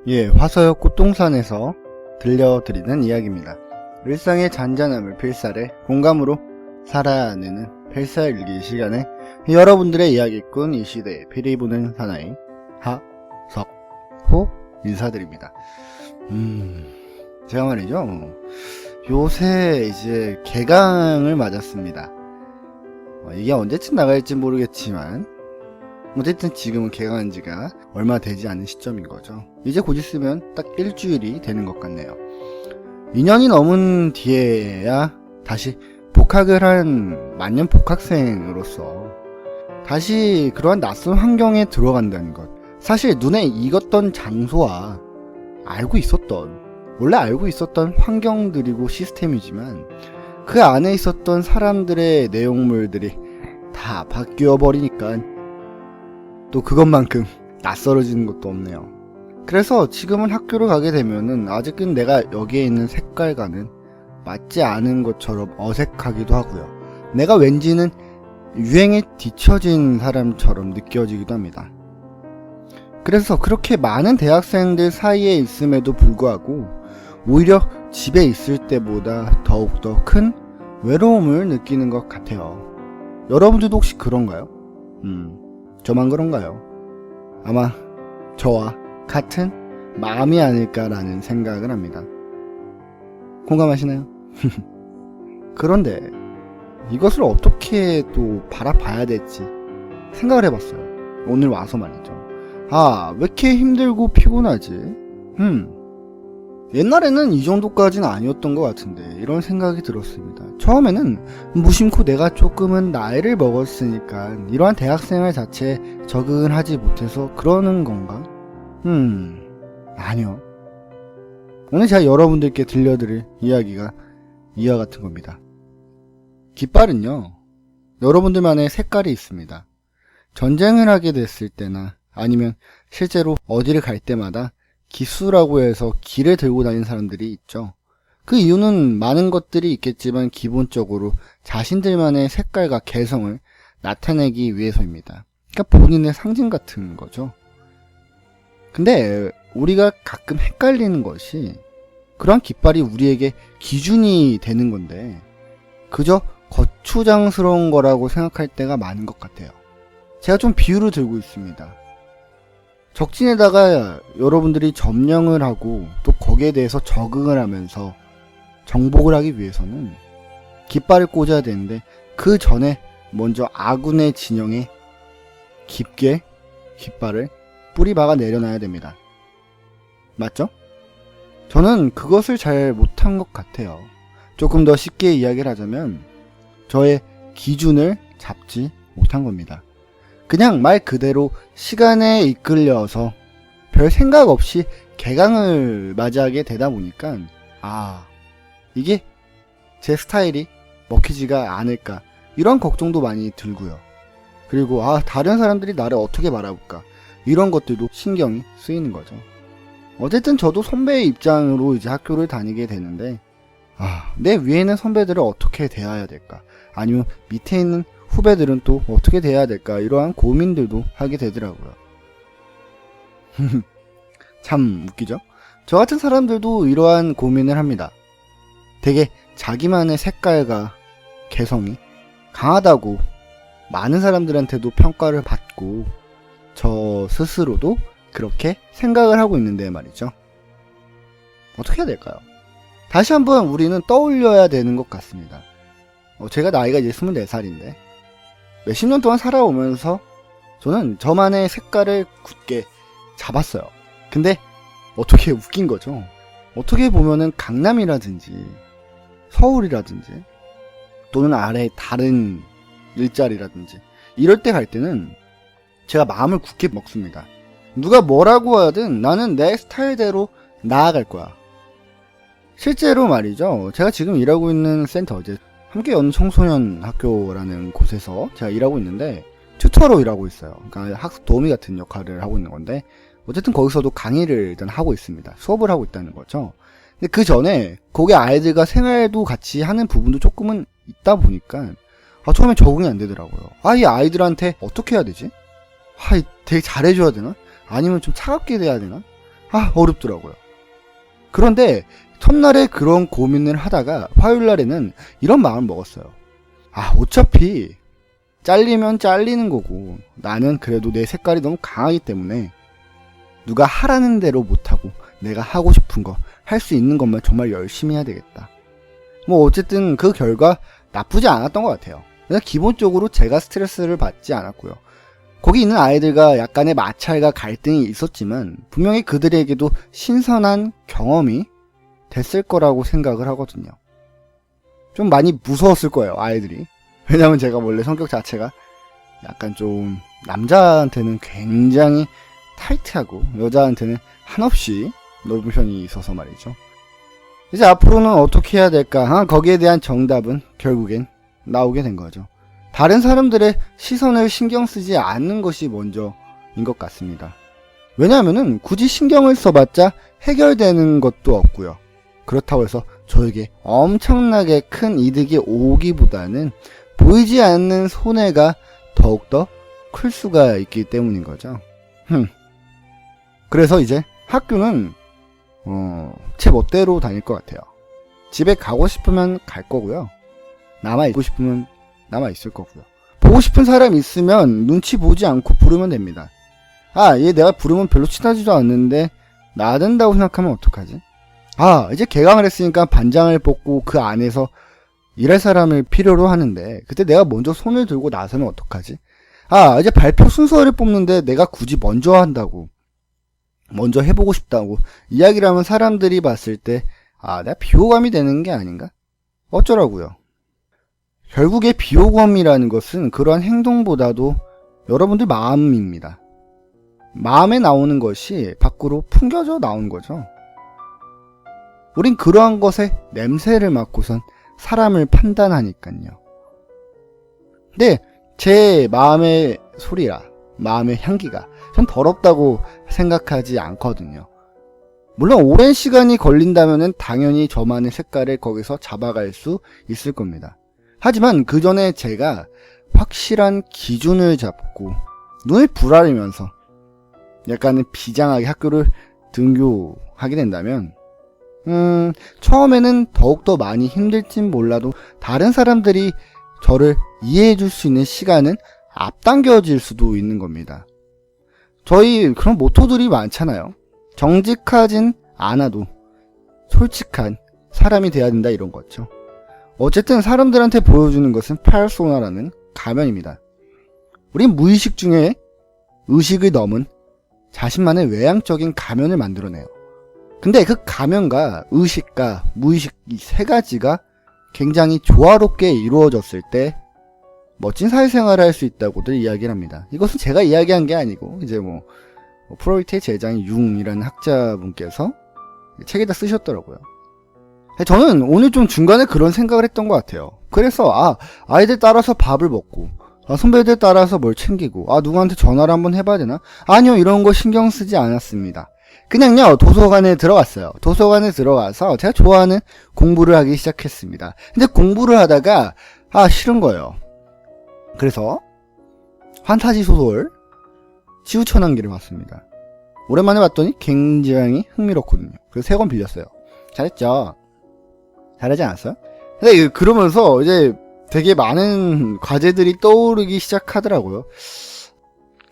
예, 화서역 꽃동산에서 들려드리는 이야기입니다. 일상의 잔잔함을 필사래 공감으로 살아내는 필사일기 시간에 여러분들의 이야기꾼 이 시대의 피리 부는 사나이 하석호 인사드립니다. 제가 말이죠, 요새 이제 개강을 맞았습니다. 이게 언제쯤 나갈지 모르겠지만 어쨌든 지금은 개강한 지가 얼마 되지 않은 시점인 거죠. 이제 곧 있으면 딱 일주일이 되는 것 같네요. 2년이 넘은 뒤에야 다시 복학을 한 만년 복학생으로서 다시 그러한 낯선 환경에 들어간다는 것, 사실 눈에 익었던 장소와 원래 알고 있었던 환경들이고 시스템이지만 그 안에 있었던 사람들의 내용물들이 다 바뀌어 버리니까 또 그것만큼 낯설어지는 것도 없네요. 그래서 지금은 학교를 가게 되면은 아직은 내가 여기에 있는 색깔과는 맞지 않은 것처럼 어색하기도 하고요. 내가 왠지는 유행에 뒤처진 사람처럼 느껴지기도 합니다. 그래서 그렇게 많은 대학생들 사이에 있음에도 불구하고 오히려 집에 있을 때보다 더욱더 큰 외로움을 느끼는 것 같아요. 여러분들도 혹시 그런가요? 저만 그런가요? 아마 저와 같은 마음이 아닐까라는 생각을 합니다. 공감하시나요? 그런데 이것을 어떻게 또 바라봐야 될지 생각을 해봤어요. 오늘 와서 말이죠. 왜 이렇게 힘들고 피곤하지? 옛날에는 이 정도까지는 아니었던 것 같은데 이런 생각이 들었습니다. 처음에는 무심코 내가 조금은 나이를 먹었으니까 이러한 대학생활 자체에 적응을 하지 못해서 그러는 건가? 아니요. 오늘 제가 여러분들께 들려드릴 이야기가 이와 같은 겁니다. 깃발은요, 여러분들만의 색깔이 있습니다. 전쟁을 하게 됐을 때나 아니면 실제로 어디를 갈 때마다 기수라고 해서 길을 들고 다니는 사람들이 있죠. 그 이유는 많은 것들이 있겠지만 기본적으로 자신들만의 색깔과 개성을 나타내기 위해서입니다. 그러니까 본인의 상징 같은 거죠. 근데 우리가 가끔 헷갈리는 것이 그러한 깃발이 우리에게 기준이 되는 건데 그저 거추장스러운 거라고 생각할 때가 많은 것 같아요. 제가 좀 비유를 들고 있습니다. 적진에다가 여러분들이 점령을 하고 또 거기에 대해서 적응을 하면서 정복을 하기 위해서는 깃발을 꽂아야 되는데 그 전에 먼저 아군의 진영에 깊게 깃발을 뿌리박아 내려놔야 됩니다. 맞죠? 저는 그것을 잘 못한 것 같아요. 조금 더 쉽게 이야기를 하자면 저의 기준을 잡지 못한 겁니다. 그냥 말 그대로 시간에 이끌려서 별 생각 없이 개강을 맞이하게 되다 보니까 이게 제 스타일이 먹히지가 않을까 이런 걱정도 많이 들고요. 그리고 다른 사람들이 나를 어떻게 바라볼까 이런 것들도 신경이 쓰이는 거죠. 어쨌든 저도 선배의 입장으로 이제 학교를 다니게 되는데 내 위에 있는 선배들을 어떻게 대해야 될까, 아니면 밑에 있는 후배들은 또 어떻게 돼야 될까, 이러한 고민들도 하게 되더라고요. 참 웃기죠? 저 같은 사람들도 이러한 고민을 합니다. 되게 자기만의 색깔과 개성이 강하다고 많은 사람들한테도 평가를 받고 저 스스로도 그렇게 생각을 하고 있는데 말이죠. 어떻게 해야 될까요? 다시 한번 우리는 떠올려야 되는 것 같습니다. 제가 나이가 이제 24살인데 몇십 년 동안 살아오면서 저는 저만의 색깔을 굳게 잡았어요. 근데 어떻게 웃긴 거죠? 어떻게 보면은 강남이라든지 서울이라든지 또는 아래 다른 일자리라든지 이럴 때 갈 때는 제가 마음을 굳게 먹습니다. 누가 뭐라고 하든 나는 내 스타일대로 나아갈 거야. 실제로 말이죠, 제가 지금 일하고 있는 센터, 이제 함께 여는 청소년 학교라는 곳에서 제가 일하고 있는데 튜터로 일하고 있어요. 그러니까 학습 도우미 같은 역할을 하고 있는 건데 어쨌든 거기서도 강의를 일단 하고 있습니다. 수업을 하고 있다는 거죠. 근데 그 전에 거기 아이들과 생활도 같이 하는 부분도 조금은 있다 보니까 처음에 적응이 안 되더라고요. 이 아이들한테 어떻게 해야 되지? 되게 잘해줘야 되나? 아니면 좀 차갑게 돼야 되나? 어렵더라고요. 그런데 첫날에 그런 고민을 하다가 화요일날에는 이런 마음을 먹었어요. 어차피 잘리면 잘리는 거고 나는 그래도 내 색깔이 너무 강하기 때문에 누가 하라는 대로 못하고 내가 하고 싶은 거 할 수 있는 것만 정말 열심히 해야 되겠다. 어쨌든 그 결과 나쁘지 않았던 것 같아요. 그냥 기본적으로 제가 스트레스를 받지 않았고요. 거기 있는 아이들과 약간의 마찰과 갈등이 있었지만 분명히 그들에게도 신선한 경험이 됐을 거라고 생각을 하거든요. 좀 많이 무서웠을 거예요, 아이들이. 왜냐면 제가 원래 성격 자체가 약간 좀 남자한테는 굉장히 타이트하고 여자한테는 한없이 넓은 편이 있어서 말이죠. 이제 앞으로는 어떻게 해야 될까? 거기에 대한 정답은 결국엔 나오게 된 거죠. 다른 사람들의 시선을 신경 쓰지 않는 것이 먼저인 것 같습니다. 왜냐하면은 굳이 신경을 써봤자 해결되는 것도 없고요. 그렇다고 해서 저에게 엄청나게 큰 이득이 오기보다는 보이지 않는 손해가 더욱더 클 수가 있기 때문인 거죠. 그래서 이제 학교는 제 멋대로 다닐 것 같아요. 집에 가고 싶으면 갈 거고요. 남아있고 싶으면 남아있을 거고요. 보고 싶은 사람 있으면 눈치 보지 않고 부르면 됩니다. 얘 내가 부르면 별로 친하지도 않는데 나댄다고 생각하면 어떡하지? 이제 개강을 했으니까 반장을 뽑고 그 안에서 일할 사람을 필요로 하는데 그때 내가 먼저 손을 들고 나서면 어떡하지? 이제 발표 순서를 뽑는데 내가 굳이 먼저 한다고, 먼저 해보고 싶다고 이야기를 하면 사람들이 봤을 때 내가 비호감이 되는 게 아닌가? 어쩌라고요? 결국에 비호감이라는 것은 그러한 행동보다도 여러분들 마음입니다. 마음에 나오는 것이 밖으로 풍겨져 나오는 거죠. 우린 그러한 것에 냄새를 맡고선 사람을 판단하니까요. 근데 제 마음의 소리라, 마음의 향기가 전 더럽다고 생각하지 않거든요. 물론 오랜 시간이 걸린다면 당연히 저만의 색깔을 거기서 잡아갈 수 있을 겁니다. 하지만 그 전에 제가 확실한 기준을 잡고 눈을 부라리면서 약간은 비장하게 학교를 등교하게 된다면 처음에는 더욱더 많이 힘들진 몰라도 다른 사람들이 저를 이해해 줄 수 있는 시간은 앞당겨질 수도 있는 겁니다. 저희 그런 모토들이 많잖아요. 정직하진 않아도 솔직한 사람이 돼야 된다, 이런 거죠. 어쨌든 사람들한테 보여주는 것은 페르소나라는 가면입니다. 우린 무의식 중에 의식을 넘은 자신만의 외향적인 가면을 만들어내요. 근데 그 가면과 의식과 무의식 이 세 가지가 굉장히 조화롭게 이루어졌을 때 멋진 사회생활을 할 수 있다고들 이야기를 합니다. 이것은 제가 이야기한 게 아니고 이제 프로이트의 제자인 융이라는 학자분께서 책에다 쓰셨더라고요. 저는 오늘 좀 중간에 그런 생각을 했던 것 같아요. 그래서 아이들 따라서 밥을 먹고 선배들 따라서 뭘 챙기고 누구한테 전화를 한번 해봐야 되나? 아니요, 이런 거 신경 쓰지 않았습니다. 그냥요, 도서관에 들어갔어요. 도서관에 들어가서 제가 좋아하는 공부를 하기 시작했습니다. 근데 공부를 하다가 싫은 거예요. 그래서 판타지 소설 지구천왕기를 봤습니다. 오랜만에 봤더니 굉장히 흥미롭거든요. 그래서 3권 빌렸어요. 잘했죠? 잘하지 않았어요? 근데 그러면서 이제 되게 많은 과제들이 떠오르기 시작하더라고요.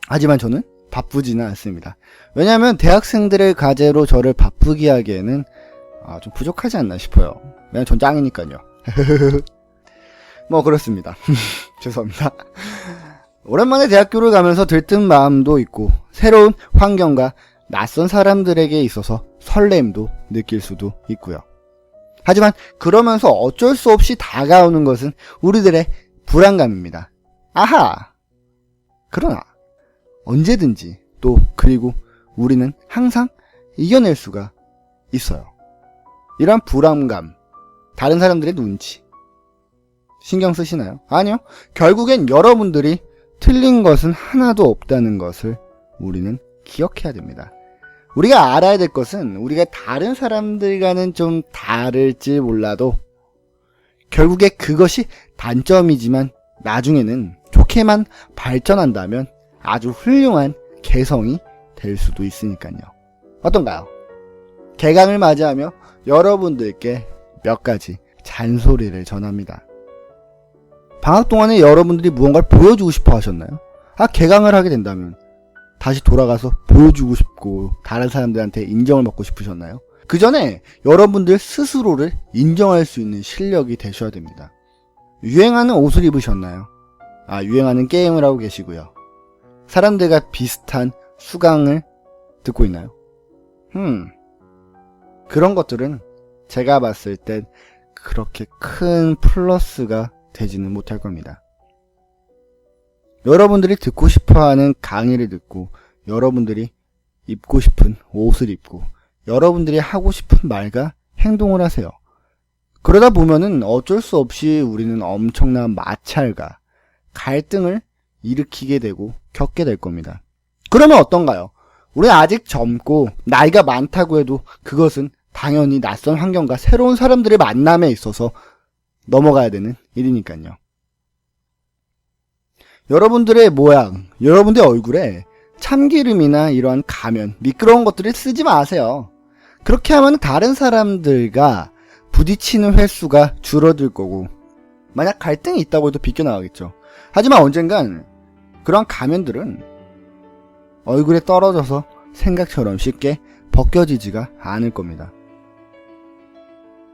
하지만 저는 바쁘지는 않습니다. 왜냐하면 대학생들의 과제로 저를 바쁘게 하기에는 좀 부족하지 않나 싶어요. 왜냐면 전 짱이니까요. 그렇습니다. 죄송합니다. 오랜만에 대학교를 가면서 들뜬 마음도 있고 새로운 환경과 낯선 사람들에게 있어서 설렘도 느낄 수도 있고요. 하지만 그러면서 어쩔 수 없이 다가오는 것은 우리들의 불안감입니다. 그러나 언제든지 그리고 우리는 항상 이겨낼 수가 있어요. 이런 불안감, 다른 사람들의 눈치 신경 쓰시나요? 아니요. 결국엔 여러분들이 틀린 것은 하나도 없다는 것을 우리는 기억해야 됩니다. 우리가 알아야 될 것은 우리가 다른 사람들과는 좀 다를지 몰라도 결국에 그것이 단점이지만 나중에는 좋게만 발전한다면 아주 훌륭한 개성이 될 수도 있으니까요. 어떤가요? 개강을 맞이하며 여러분들께 몇 가지 잔소리를 전합니다. 방학 동안에 여러분들이 무언가를 보여주고 싶어 하셨나요? 개강을 하게 된다면 다시 돌아가서 보여주고 싶고 다른 사람들한테 인정을 받고 싶으셨나요? 그 전에 여러분들 스스로를 인정할 수 있는 실력이 되셔야 됩니다. 유행하는 옷을 입으셨나요? 유행하는 게임을 하고 계시고요. 사람들과 비슷한 수강을 듣고 있나요? 그런 것들은 제가 봤을 땐 그렇게 큰 플러스가 되지는 못할 겁니다. 여러분들이 듣고 싶어하는 강의를 듣고 여러분들이 입고 싶은 옷을 입고 여러분들이 하고 싶은 말과 행동을 하세요. 그러다 보면은 어쩔 수 없이 우리는 엄청난 마찰과 갈등을 일으키게 되고 겪게 될 겁니다. 그러면 어떤가요? 우리는 아직 젊고 나이가 많다고 해도 그것은 당연히 낯선 환경과 새로운 사람들의 만남에 있어서 넘어가야 되는 일이니까요. 여러분들의 모양, 여러분들의 얼굴에 참기름이나 이러한 가면, 미끄러운 것들을 쓰지 마세요. 그렇게 하면 다른 사람들과 부딪히는 횟수가 줄어들 거고 만약 갈등이 있다고 해도 비껴나가겠죠. 하지만 언젠간 그런 가면들은 얼굴에 떨어져서 생각처럼 쉽게 벗겨지지가 않을 겁니다.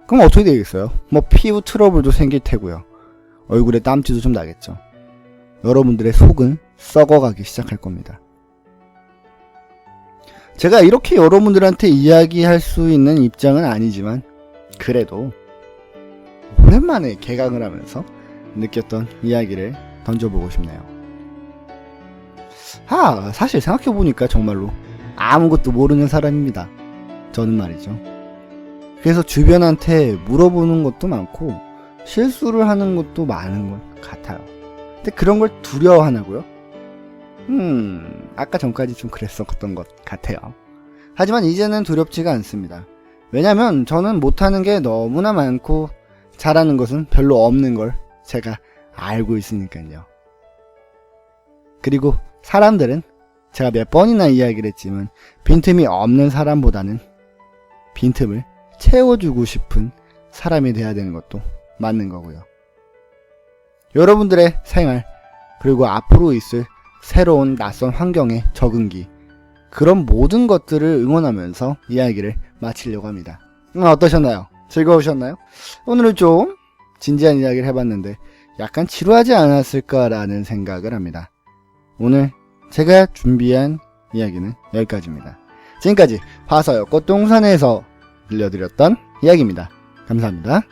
그럼 어떻게 되겠어요? 피부 트러블도 생길 테고요. 얼굴에 땀띠도 좀 나겠죠. 여러분들의 속은 썩어가기 시작할 겁니다. 제가 이렇게 여러분들한테 이야기할 수 있는 입장은 아니지만 그래도 오랜만에 개강을 하면서 느꼈던 이야기를 던져보고 싶네요. 사실 생각해보니까 정말로 아무것도 모르는 사람입니다. 저는 말이죠. 그래서 주변한테 물어보는 것도 많고 실수를 하는 것도 많은 것 같아요. 근데 그런 걸 두려워하나고요? 아까 전까지 좀 그랬었던 것 같아요. 하지만 이제는 두렵지가 않습니다. 왜냐면 저는 못하는 게 너무나 많고 잘하는 것은 별로 없는 걸 제가 알고 있으니까요. 그리고 사람들은 제가 몇 번이나 이야기를 했지만 빈틈이 없는 사람보다는 빈틈을 채워주고 싶은 사람이 돼야 되는 것도 맞는 거고요. 여러분들의 생활 그리고 앞으로 있을 새로운 낯선 환경의 적응기 그런 모든 것들을 응원하면서 이야기를 마치려고 합니다. 어떠셨나요? 즐거우셨나요? 오늘은 좀 진지한 이야기를 해봤는데 약간 지루하지 않았을까라는 생각을 합니다. 오늘 제가 준비한 이야기는 여기까지입니다. 지금까지 화서였고 똥산에서 들려드렸던 이야기입니다. 감사합니다.